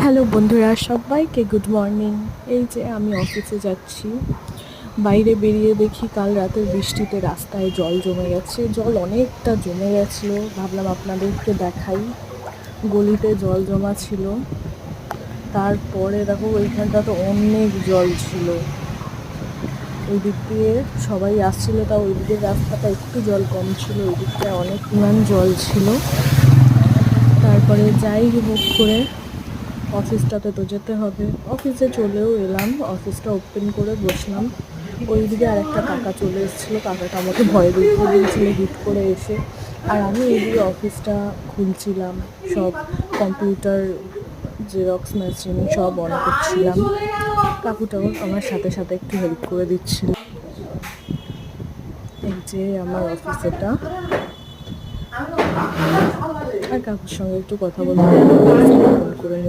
Hello বন্ধুরা, সবাইকে good morning. এই যে আমি অফিসে যাচ্ছি, বাইরে বেরিয়ে দেখি কাল রাতের বৃষ্টিতে রাস্তায় জল জমে গেছে। জল অনেকটা জমে গেছিলো, ভাবলাম আপনাদেরকে দেখাই। গলিতে জল জমা ছিল। তারপরে দেখো ওইখানটা তো অনেক জল ছিল। ওই দিক দিয়ে সবাই আসছিল, তাও ওই দিকের রাস্তাটা একটু জল কম ছিল, ওই দিকটায় অনেক পরিমাণ জল ছিল। তারপরে যাই হোক করে অফিসটাতে তো যেতে হবে, অফিসে চলেও এলাম। অফিসটা ওপেন করে বসলাম, ওইদিকে আরেকটা কাকা চলে এসেছিলো। কাকাটা আমাকে ভয় দেখিয়ে দিয়েছিলো হুট করে এসে। আর আমি এইদিকে অফিসটা খুলছিলাম, সব কম্পিউটার, জেরক্স মেশিন সব অন করছিলাম। কাকুটাও আমার সাথে সাথে একটু হেল্প করে দিচ্ছিল। এই যে আমার অফিস এটা, আর কাকুর সঙ্গে একটু কথা বলতে ফোন করে